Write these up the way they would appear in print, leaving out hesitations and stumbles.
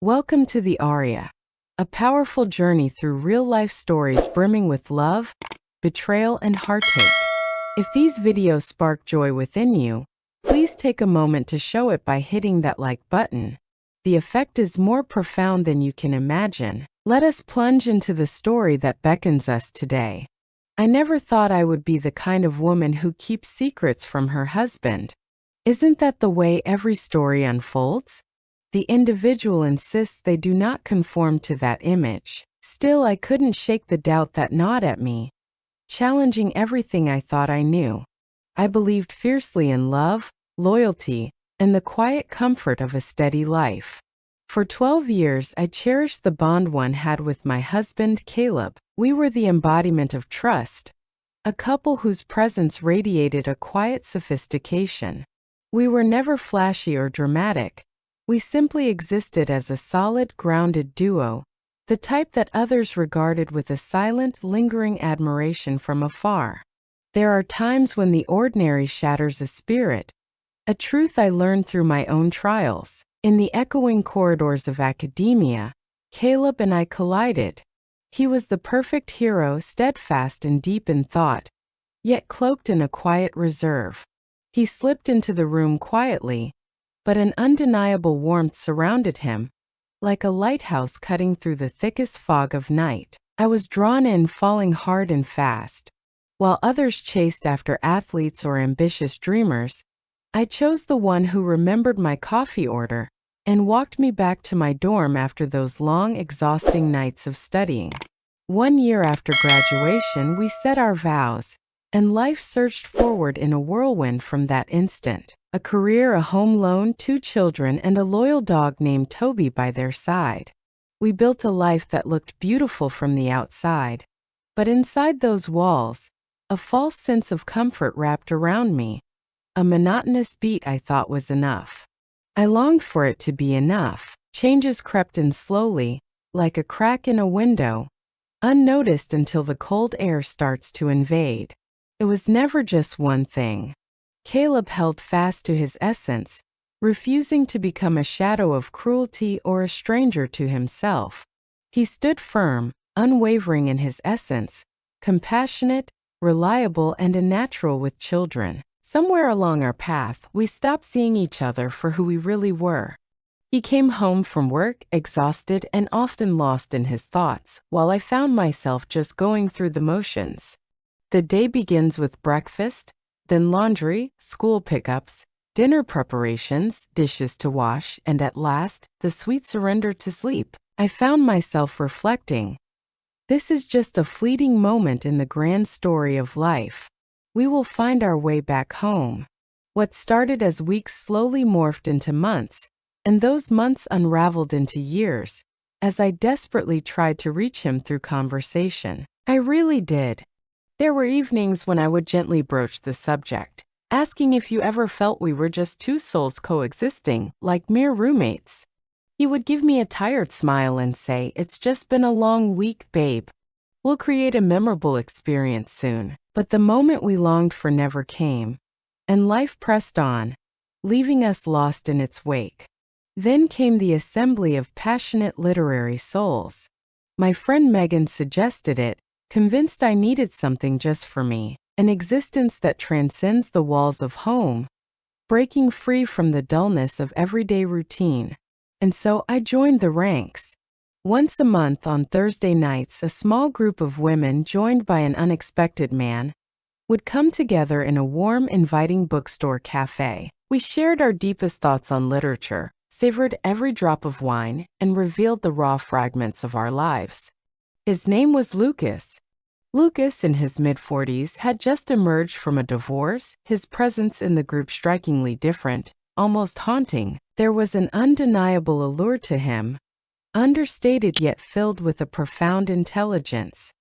Welcome to the Aria, a powerful journey through real-life stories brimming with love, betrayal, and heartache. If these videos spark joy within you, please take a moment to show it by hitting that like button. The effect is more profound than you can imagine. Let us plunge into the story that beckons us today. I never thought I would be the kind of woman who keeps secrets from her husband. Isn't that the way every story unfolds? The individual insists they do not conform to that image. Still, I couldn't shake the doubt that gnawed at me, challenging everything I thought I knew. I believed fiercely in love, loyalty, and the quiet comfort of a steady life. For 12 years, I cherished the bond one had with my husband, Caleb. We were the embodiment of trust, a couple whose presence radiated a quiet sophistication. We were never flashy or dramatic. We simply existed as a solid, grounded duo, the type that others regarded with a silent, lingering admiration from afar. There are times when the ordinary shatters a spirit, a truth I learned through my own trials. In the echoing corridors of academia, Caleb and I collided. He was the perfect hero, steadfast and deep in thought, yet cloaked in a quiet reserve. He slipped into the room quietly, but an undeniable warmth surrounded him, like a lighthouse cutting through the thickest fog of night. I was drawn in, falling hard and fast. While others chased after athletes or ambitious dreamers, I chose the one who remembered my coffee order and walked me back to my dorm after those long, exhausting nights of studying. 1 year after graduation, we set our vows, and life surged forward in a whirlwind from that instant. A career, a home loan, 2 children, and a loyal dog named Toby by their side. We built a life that looked beautiful from the outside, but inside those walls, a false sense of comfort wrapped around me. A monotonous beat I thought was enough. I longed for it to be enough. Changes crept in slowly, like a crack in a window, unnoticed until the cold air starts to invade. It was never just one thing. Caleb held fast to his essence, refusing to become a shadow of cruelty or a stranger to himself. He stood firm, unwavering in his essence, compassionate, reliable, and a natural with children. Somewhere along our path, we stopped seeing each other for who we really were. He came home from work, exhausted and often lost in his thoughts, while I found myself just going through the motions. The day begins with breakfast, then laundry, school pickups, dinner preparations, dishes to wash, and at last, the sweet surrender to sleep. I found myself reflecting. This is just a fleeting moment in the grand story of life. We will find our way back home. What started as weeks slowly morphed into months, and those months unraveled into years, as I desperately tried to reach him through conversation. I really did. There were evenings when I would gently broach the subject, asking if you ever felt we were just 2 souls coexisting, like mere roommates. He would give me a tired smile and say, "It's just been a long week, babe. We'll create a memorable experience soon." But the moment we longed for never came, and life pressed on, leaving us lost in its wake. Then came the assembly of passionate literary souls. My friend Megan suggested it, convinced I needed something just for me, an existence that transcends the walls of home, breaking free from the dullness of everyday routine. And so I joined the ranks. Once a month on Thursday nights, a small group of women, joined by an unexpected man, would come together in a warm, inviting bookstore cafe. We shared our deepest thoughts on literature, savored every drop of wine, and revealed the raw fragments of our lives. His name was Lucas. Lucas, in his mid-40s, had just emerged from a divorce, his presence in the group strikingly different, almost haunting. There was an undeniable allure to him, understated yet filled with a profound intelligence.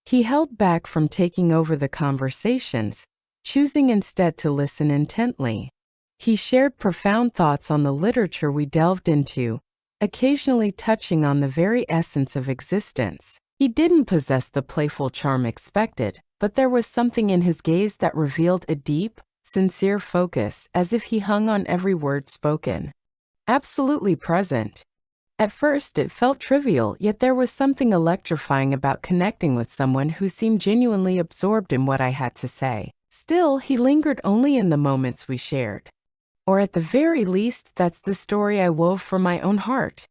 He held back from taking over the conversations, choosing instead to listen intently. He shared profound thoughts on the literature we delved into, occasionally touching on the very essence of existence. He didn't possess the playful charm expected, but there was something in his gaze that revealed a deep, sincere focus, as if he hung on every word spoken. Absolutely present. At first, it felt trivial, yet there was something electrifying about connecting with someone who seemed genuinely absorbed in what I had to say. Still, he lingered only in the moments we shared. Or at the very least, that's the story I wove from my own heart.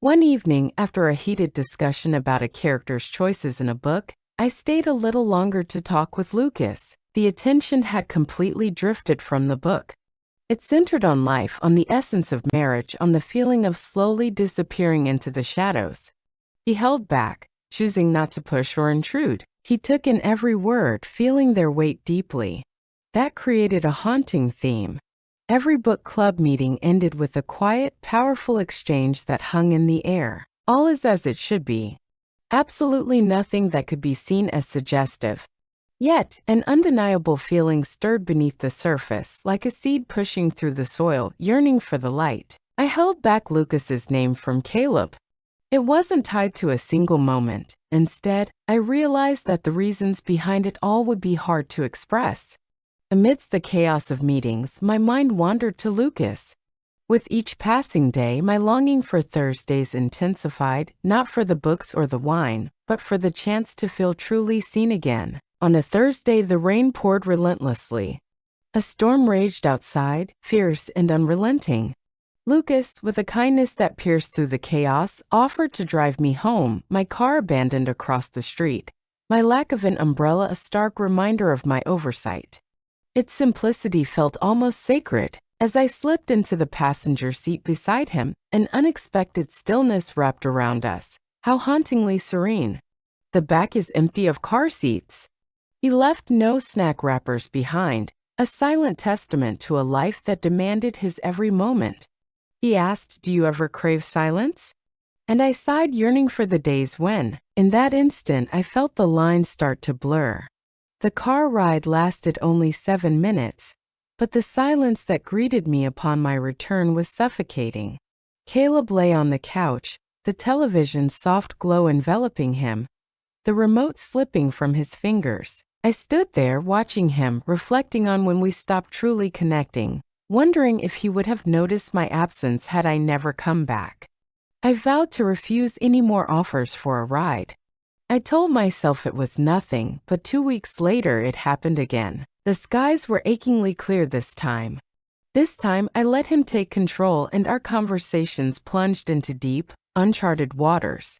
One evening, after a heated discussion about a character's choices in a book, I stayed a little longer to talk with Lucas. The attention had completely drifted from the book. It centered on life, on the essence of marriage, on the feeling of slowly disappearing into the shadows. He held back, choosing not to push or intrude. He took in every word, feeling their weight deeply. That created a haunting theme. Every book club meeting ended with a quiet, powerful exchange that hung in the air. All is as it should be. Absolutely nothing that could be seen as suggestive. Yet, an undeniable feeling stirred beneath the surface, like a seed pushing through the soil, yearning for the light. I held back Lucas's name from Caleb. It wasn't tied to a single moment. Instead, I realized that the reasons behind it all would be hard to express. Amidst the chaos of meetings, my mind wandered to Lucas. With each passing day, my longing for Thursdays intensified, not for the books or the wine, but for the chance to feel truly seen again. On a Thursday, the rain poured relentlessly. A storm raged outside, fierce and unrelenting. Lucas, with a kindness that pierced through the chaos, offered to drive me home, my car abandoned across the street. My lack of an umbrella a stark reminder of my oversight. Its simplicity felt almost sacred. As I slipped into the passenger seat beside him, an unexpected stillness wrapped around us. How hauntingly serene. The back is empty of car seats. He left no snack wrappers behind, a silent testament to a life that demanded his every moment. He asked, "Do you ever crave silence?" And I sighed, yearning for the days when, in that instant, I felt the lines start to blur. The car ride lasted only 7 minutes, but the silence that greeted me upon my return was suffocating. Caleb lay on the couch, the television's soft glow enveloping him, the remote slipping from his fingers. I stood there watching him, reflecting on when we stopped truly connecting, wondering if he would have noticed my absence had I never come back. I vowed to refuse any more offers for a ride. I told myself it was nothing, but 2 weeks later it happened again. The skies were achingly clear this time. This time I let him take control and our conversations plunged into deep, uncharted waters.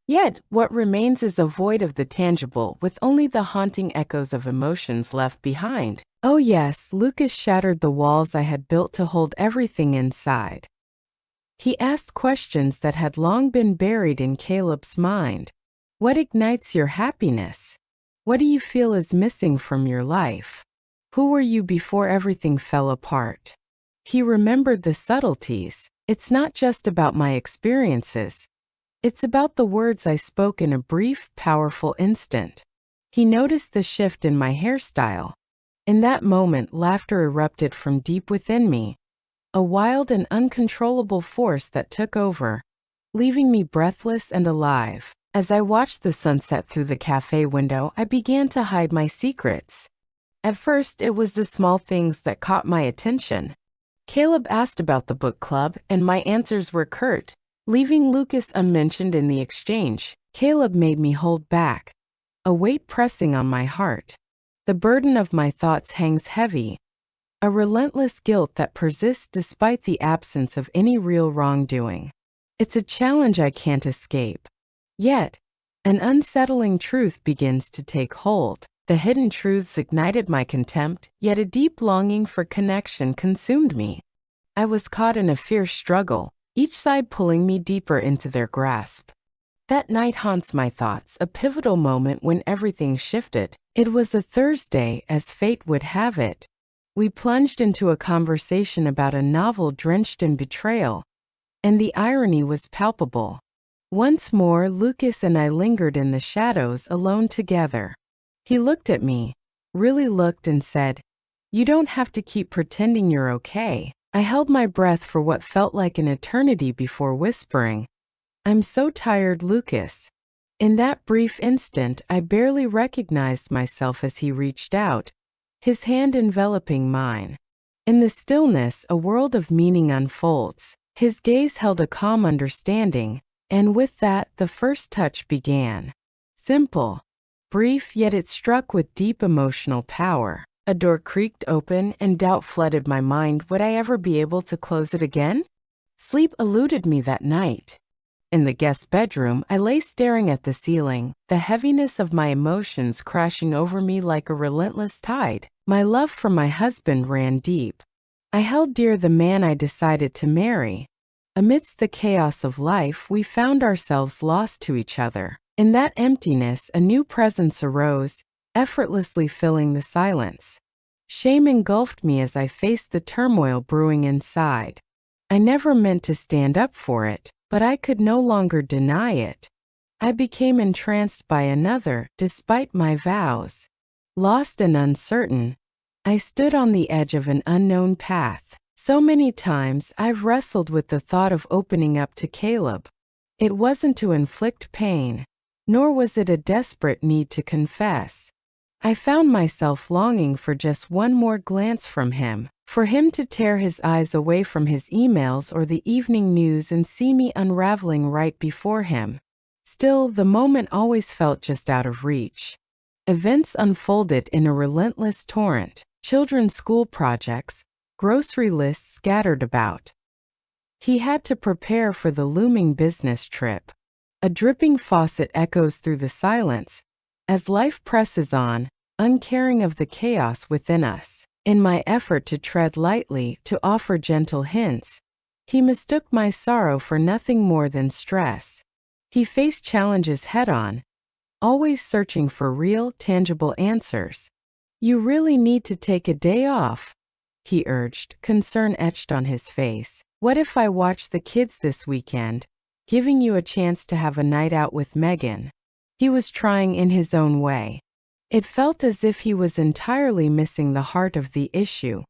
Yet, what remains is a void of the tangible, with only the haunting echoes of emotions left behind. Oh yes, Lucas shattered the walls I had built to hold everything inside. He asked questions that had long been buried in Caleb's mind. What ignites your happiness? What do you feel is missing from your life? Who were you before everything fell apart? He remembered the subtleties. It's not just about my experiences. It's about the words I spoke in a brief, powerful instant. He noticed the shift in my hairstyle. In that moment, laughter erupted from deep within me, a wild and uncontrollable force that took over, leaving me breathless and alive. As I watched the sunset through the cafe window, I began to hide my secrets. At first, it was the small things that caught my attention. Caleb asked about the book club, and my answers were curt, leaving Lucas unmentioned in the exchange. Caleb made me hold back, a weight pressing on my heart. The burden of my thoughts hangs heavy, a relentless guilt that persists despite the absence of any real wrongdoing. It's a challenge I can't escape. Yet, an unsettling truth begins to take hold. The hidden truths ignited my contempt, yet a deep longing for connection consumed me. I was caught in a fierce struggle, each side pulling me deeper into their grasp. That night haunts my thoughts, a pivotal moment when everything shifted. It was a Thursday, as fate would have it. We plunged into a conversation about a novel drenched in betrayal, and the irony was palpable. Once more, Lucas and I lingered in the shadows, alone together. He looked at me, really looked, and said, "You don't have to keep pretending you're okay." I held my breath for what felt like an eternity before whispering, "I'm so tired, Lucas." In that brief instant, I barely recognized myself as he reached out, his hand enveloping mine. In the stillness, a world of meaning unfolds. His gaze held a calm understanding, and with that, the first touch began. Simple, brief, yet it struck with deep emotional power. A door creaked open, and doubt flooded my mind. Would I ever be able to close it again? Sleep eluded me that night. In the guest bedroom, I lay staring at the ceiling, the heaviness of my emotions crashing over me like a relentless tide. My love for my husband ran deep. I held dear the man I decided to marry. Amidst the chaos of life, we found ourselves lost to each other. In that emptiness, a new presence arose, effortlessly filling the silence. Shame engulfed me as I faced the turmoil brewing inside. I never meant to stand up for it, but I could no longer deny it. I became entranced by another, despite my vows. Lost and uncertain, I stood on the edge of an unknown path. So many times I've wrestled with the thought of opening up to Caleb. It wasn't to inflict pain, nor was it a desperate need to confess. I found myself longing for just one more glance from him, for him to tear his eyes away from his emails or the evening news and see me unraveling right before him. Still, the moment always felt just out of reach. Events unfolded in a relentless torrent. Children's school projects, grocery lists scattered about. He had to prepare for the looming business trip. A dripping faucet echoes through the silence as life presses on, uncaring of the chaos within us. In my effort to tread lightly, to offer gentle hints, he mistook my sorrow for nothing more than stress. He faced challenges head-on, always searching for real, tangible answers. "You really need to take a day off," he urged, concern etched on his face. "What if I watch the kids this weekend, giving you a chance to have a night out with Megan?" He was trying in his own way. It felt as if he was entirely missing the heart of the issue.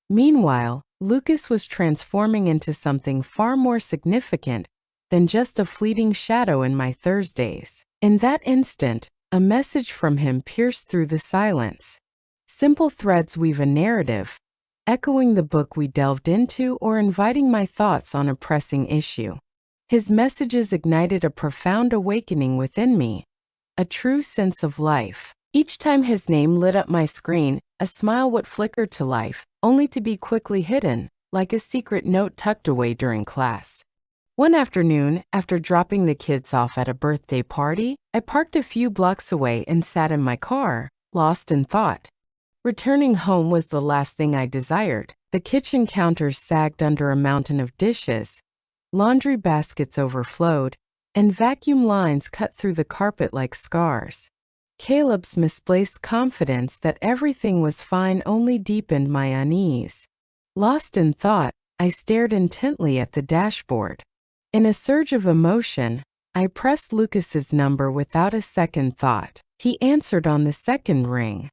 Meanwhile, Lucas was transforming into something far more significant than just a fleeting shadow in my Thursdays. In that instant, a message from him pierced through the silence. Simple threads weave a narrative, echoing the book we delved into or inviting my thoughts on a pressing issue. His messages ignited a profound awakening within me, a true sense of life. Each time his name lit up my screen, a smile would flicker to life, only to be quickly hidden, like a secret note tucked away during class. One afternoon, after dropping the kids off at a birthday party, I parked a few blocks away and sat in my car, lost in thought. Returning home was the last thing I desired. The kitchen counters sagged under a mountain of dishes, laundry baskets overflowed, and vacuum lines cut through the carpet like scars. Caleb's misplaced confidence that everything was fine only deepened my unease. Lost in thought, I stared intently at the dashboard. In a surge of emotion, I pressed Lucas's number without a second thought. He answered on the second ring.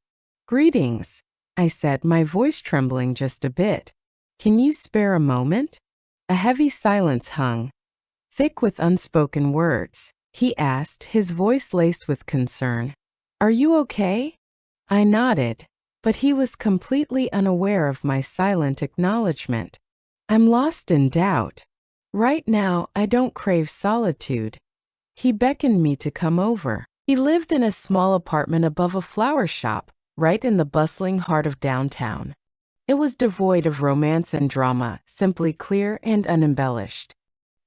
"Greetings," I said, my voice trembling just a bit. "Can you spare a moment?" A heavy silence hung, thick with unspoken words. He asked, his voice laced with concern. "Are you okay?" I nodded, but he was completely unaware of my silent acknowledgement. "I'm lost in doubt. Right now, I don't crave solitude." He beckoned me to come over. He lived in a small apartment above a flower shop, right in the bustling heart of downtown. It was devoid of romance and drama, simply clear and unembellished.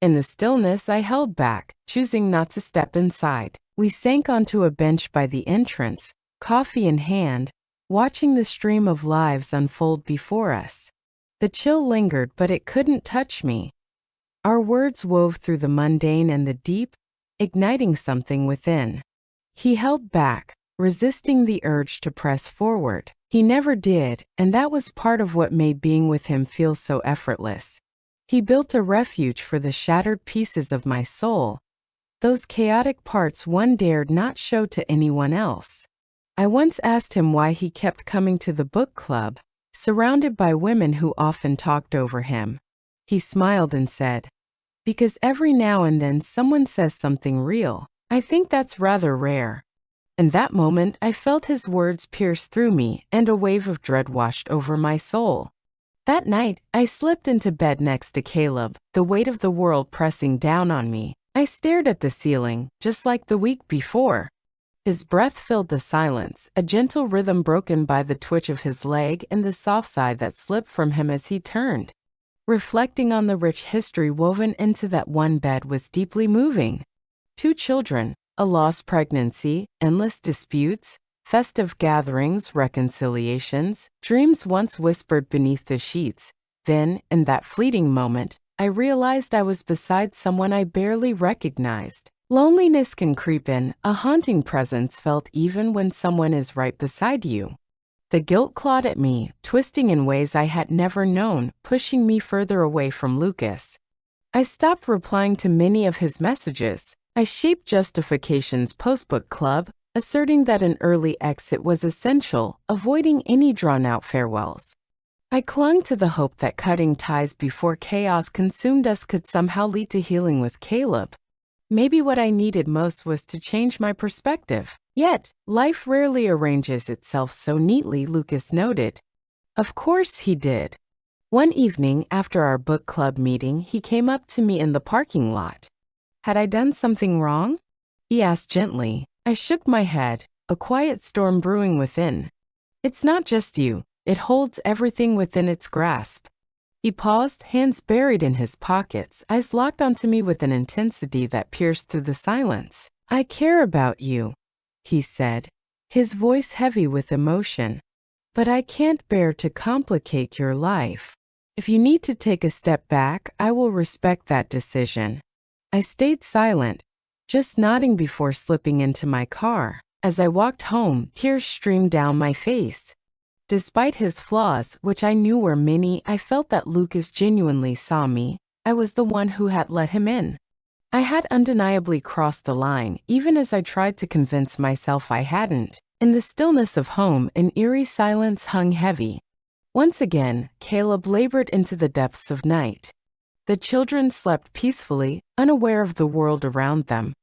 In the stillness, I held back, choosing not to step inside. We sank onto a bench by the entrance, coffee in hand, watching the stream of lives unfold before us. The chill lingered, but it couldn't touch me. Our words wove through the mundane and the deep, igniting something within. He held back, resisting the urge to press forward. He never did, and that was part of what made being with him feel so effortless. He built a refuge for the shattered pieces of my soul, those chaotic parts one dared not show to anyone else. I once asked him why he kept coming to the book club, surrounded by women who often talked over him. He smiled and said, "Because every now and then someone says something real. I think that's rather rare." In that moment, I felt his words pierce through me, and a wave of dread washed over my soul. That night, I slipped into bed next to Caleb, the weight of the world pressing down on me. I stared at the ceiling, just like the week before. His breath filled the silence, a gentle rhythm broken by the twitch of his leg and the soft sigh that slipped from him as he turned. Reflecting on the rich history woven into that one bed was deeply moving. 2 children, a lost pregnancy, endless disputes, festive gatherings, reconciliations, dreams once whispered beneath the sheets. Then, in that fleeting moment, I realized I was beside someone I barely recognized. Loneliness can creep in, a haunting presence felt even when someone is right beside you. The guilt clawed at me, twisting in ways I had never known, pushing me further away from Lucas. I stopped replying to many of his messages. I shaped justifications post-book club, asserting that an early exit was essential, avoiding any drawn-out farewells. I clung to the hope that cutting ties before chaos consumed us could somehow lead to healing with Caleb. Maybe what I needed most was to change my perspective. Yet, life rarely arranges itself so neatly, Lucas noted. Of course he did. One evening, after our book club meeting, he came up to me in the parking lot. Had I done something wrong? He asked gently. I shook my head, a quiet storm brewing within. It's not just you. It holds everything within its grasp. He paused, hands buried in his pockets, eyes locked onto me with an intensity that pierced through the silence. I care about you, he said, his voice heavy with emotion. But I can't bear to complicate your life. If you need to take a step back, I will respect that decision. I stayed silent, just nodding before slipping into my car. As I walked home, tears streamed down my face. Despite his flaws, which I knew were many, I felt that Lucas genuinely saw me. I was the one who had let him in. I had undeniably crossed the line, even as I tried to convince myself I hadn't. In the stillness of home, an eerie silence hung heavy. Once again, Caleb labored into the depths of night. The children slept peacefully, unaware of the world around them.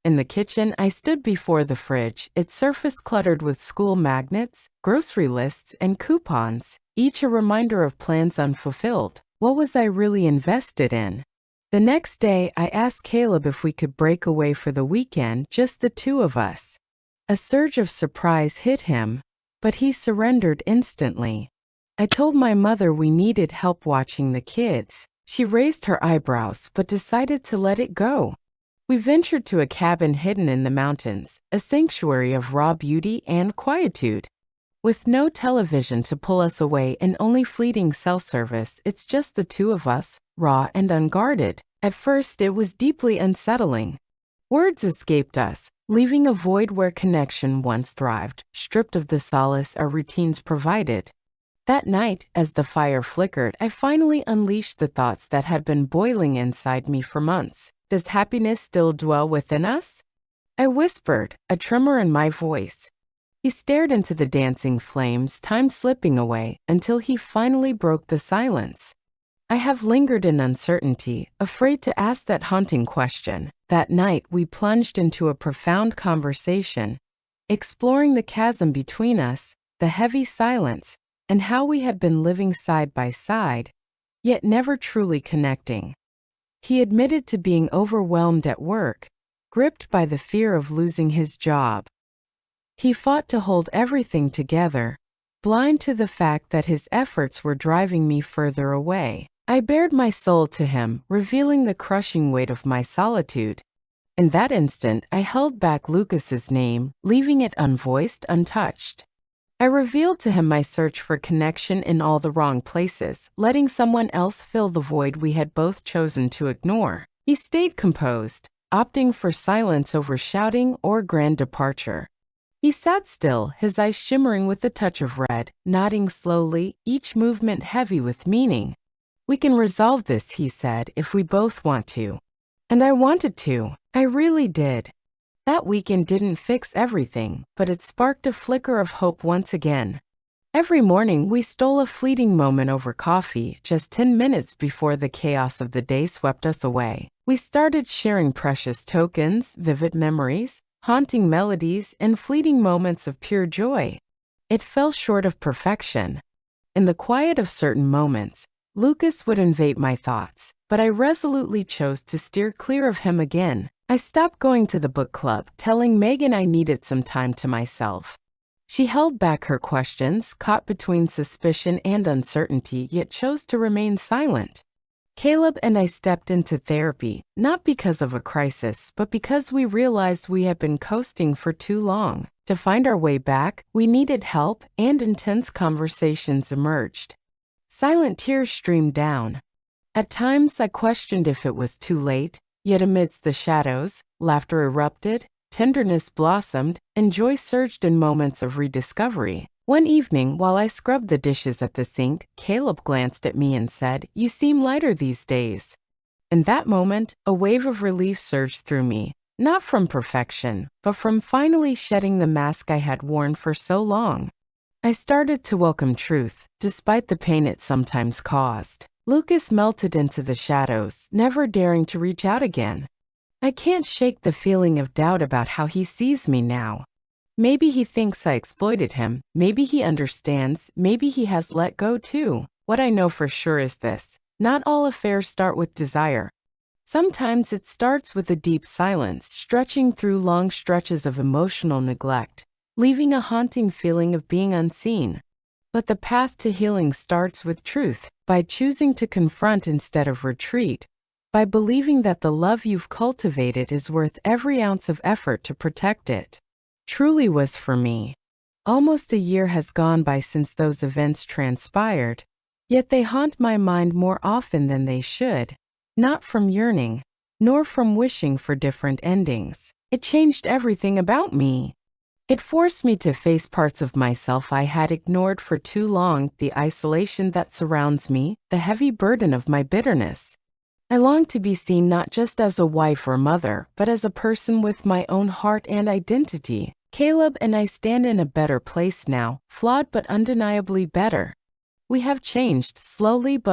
In the kitchen, I stood before the fridge, its surface cluttered with school magnets, grocery lists, and coupons, each a reminder of plans unfulfilled. What was I really invested in? The next day, I asked Caleb if we could break away for the weekend, just the 2 of us. A surge of surprise hit him, but he surrendered instantly. I told my mother we needed help watching the kids. She raised her eyebrows, but decided to let it go. We ventured to a cabin hidden in the mountains, a sanctuary of raw beauty and quietude. With no television to pull us away and only fleeting cell service, it's just the 2 of us, raw and unguarded. At first, it was deeply unsettling. Words escaped us, leaving a void where connection once thrived, stripped of the solace our routines provided. That night, as the fire flickered, I finally unleashed the thoughts that had been boiling inside me for months. Does happiness still dwell within us? I whispered, a tremor in my voice. He stared into the dancing flames, time slipping away, until he finally broke the silence. I have lingered in uncertainty, afraid to ask that haunting question. That night, we plunged into a profound conversation, exploring the chasm between us, the heavy silence, and how we had been living side by side, yet never truly connecting. He admitted to being overwhelmed at work, gripped by the fear of losing his job. He fought to hold everything together, blind to the fact that his efforts were driving me further away. I bared my soul to him, revealing the crushing weight of my solitude. In that instant, I held back Lucas's name, leaving it unvoiced, untouched. I revealed to him my search for connection in all the wrong places, letting someone else fill the void we had both chosen to ignore. He stayed composed, opting for silence over shouting or grand departure. He sat still, his eyes shimmering with a touch of red, nodding slowly, each movement heavy with meaning. We can resolve this, he said, if we both want to. And I wanted to. I really did. That weekend didn't fix everything, but it sparked a flicker of hope once again. Every morning, we stole a fleeting moment over coffee, just 10 minutes before the chaos of the day swept us away. We started sharing precious tokens, vivid memories, haunting melodies, and fleeting moments of pure joy. It fell short of perfection, In the quiet of certain moments, Lucas would invade my thoughts, but I resolutely chose to steer clear of him again. I stopped going to the book club, telling Megan I needed some time to myself. She held back her questions, caught between suspicion and uncertainty, yet chose to remain silent. Caleb and I stepped into therapy, not because of a crisis, but because we realized we had been coasting for too long. To find our way back, we needed help, and intense conversations emerged. Silent tears streamed down. At times, I questioned if it was too late, yet amidst the shadows, laughter erupted, tenderness blossomed, and joy surged in moments of rediscovery. One evening, while I scrubbed the dishes at the sink, Caleb glanced at me and said, "You seem lighter these days." In that moment, a wave of relief surged through me, not from perfection, but from finally shedding the mask I had worn for so long. I started to welcome truth, despite the pain it sometimes caused. Lucas melted into the shadows, never daring to reach out again. I can't shake the feeling of doubt about how he sees me now. Maybe he thinks I exploited him, maybe he understands, maybe he has let go too. What I know for sure is this: not all affairs start with desire. Sometimes it starts with a deep silence, stretching through long stretches of emotional neglect, leaving a haunting feeling of being unseen. But the path to healing starts with truth, by choosing to confront instead of retreat, by believing that the love you've cultivated is worth every ounce of effort to protect it. Truly was for me. Almost a year has gone by since those events transpired, yet they haunt my mind more often than they should, not from yearning, nor from wishing for different endings. It changed everything about me. It forced me to face parts of myself I had ignored for too long, the isolation that surrounds me, the heavy burden of my bitterness. I long to be seen not just as a wife or mother, but as a person with my own heart and identity. Caleb and I stand in a better place now, flawed but undeniably better. We have changed, slowly but